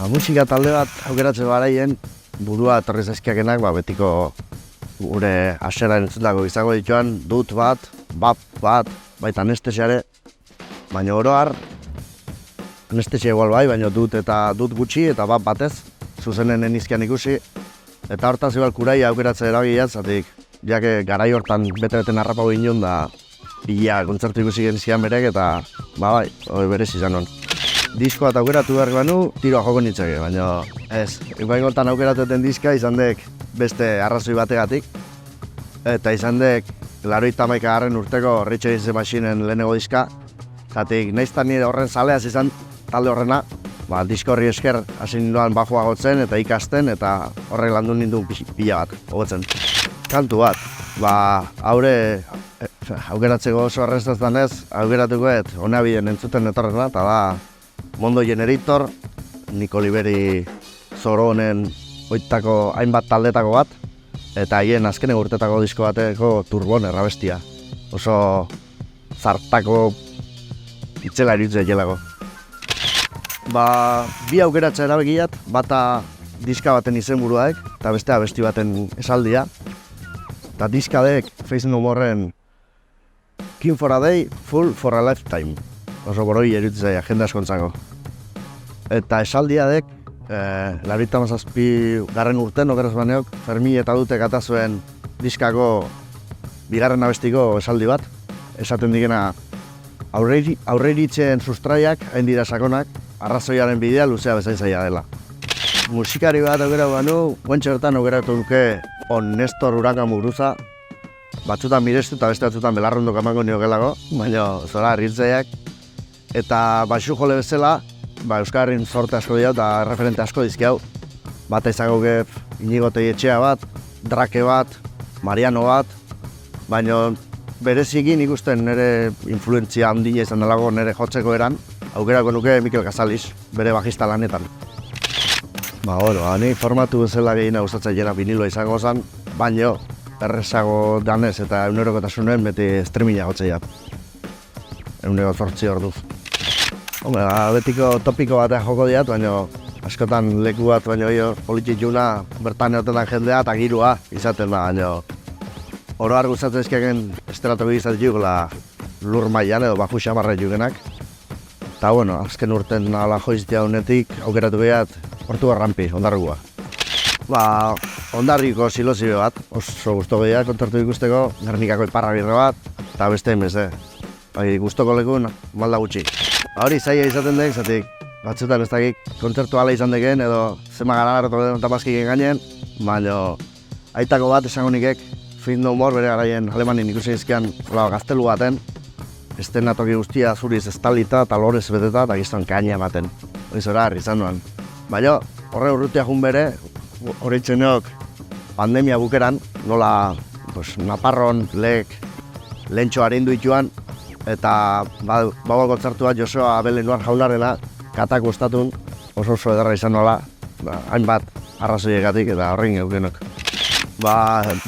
Musika talde bat aukeratze baraien burua etorri zaizkiakenak betiko gure hasera entzutako izango dituan dut bat, bap bat, baita anestesiare, baina oro har anestesia igual bai, baina dut gutxi eta bap batez, zuzenen enizkian ikusi, eta hortaz igual kurai aukeratze erabilat, zatik jake garai hortan bete-beten harrapau ginen da bila kontzertu ikusi genizkian berek eta bai, berez izan hon. Disko bat aukeratu behar banu, tiroa joko nintzake, baina ez. Iguain aukeratuten diska izan dek beste arrazoi bategatik. Eta izan dek 81. urteko Rage Against the Machinen lehenengo diska. Zatik, naiztan nire horren zaleaz izan talde horrena. Disko horri esker hasi ninduan bajua gotzen eta ikasten eta horrek landu nindu pila bat gotzen. Kantu bat, aukeratzeko oso arrestaztan ez, aukeratukoet honabien entzuten etorrena, eta da Mondo Generator, Niko Liberi Zoro honen oitako hainbat taldetako bat, eta haien azkene urtetako disko bateko Turbon errabestia. Oso zartako itzela iruditzen jelako. Bi aukeratza erabegiat, bata diska baten izenburuaek, eta bestea abesti baten esaldia. Eta diskadek Faith No Moreen King for a Day, Full for a Lifetime. Oso boroi eruditzen jende askontzako. Eta esaldia dek, 97. urten, okeraz baneok, Fermi eta Dutek atazuen diskako bigarren abestiko esaldi bat. Esaten digena, aurreiritzen sustraiak, hain dira sakonak, arrazoiaren bidea luzea bezain zaila dela. Musikari bat aukeratu banu, guentxe hortan aukeratu duke on Nestor Hurakan Muguruza, batzutan mirestu eta beste batzutan belarrondok emango niokelago, baina zora rintzeiak. Eta baxu jole bezala, Euskal Herrin zorte asko dira eta referente asko dizkiau. Bata izango ge Inigo Teietxea bat, Drake bat, Mariano bat, baina berezikin ikusten nire influentzia handia izan delago nire jotzeko eran, aukerako nuke Mikel Casaliz, bere bajista lanetan. Ni formatu bezala gehiena gustatzen jena vinilo izango zen, baina errezago danez eta €100 beti streamila gotzeiat. 108 orduz. Betiko topiko batean joko diat, baina askotan leku bat, baina politik juna bertan egotetan jendea eta girua izaten da, baina oro har gustatzen ezkiaken estratoki izaten jugula lur mailan edo baju xamarra jugenak. Eta azken urten ala joiztia honetik aukeratu behat Portugal Rampi, Ondarrikoa. Ondarriko silozio bat, oso gusto gehiak kontzertu ikusteko, Gernikako iparragirre bat, eta beste emeze. Gustoko lekun, malda gutxi. Hori zaila izaten dek, zatik batzutan ez dakik kontzertu ala izan deken edo zema garagarretu eta bazkiken gainen, baina aitako bat esango nikek Faith No More bere garaien Alemanin ikusi izkian gaztelu baten, estenatoki guztia zuriz estalita eta lorez beteta eta gizton kaina ematen. Hori zora harri izan nuen. Baina horre urrutia jun bere, horretzeneok pandemia bukeran, nola Naparron lehentxo harindu ituan, eta bau kontzertu bat Josua Abelenuar Jaunarena katak gustatun oso edarra izan nola, hainbat arrazoiekatik eta horrein eukenok.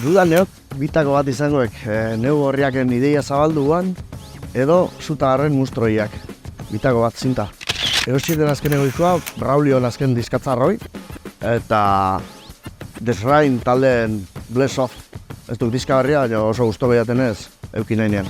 Dudan neok, bitako bat izangoek neu horriaken ideia zabalduan edo zutagarren mustroiak, bitako bat zinta. Egoxiten azken egoikoa, Braulion azken diskatzarroi, eta Desrain taldeen Bless Off. Ez duk diska barria, oso gusto behiaten ez, eukin nahinean.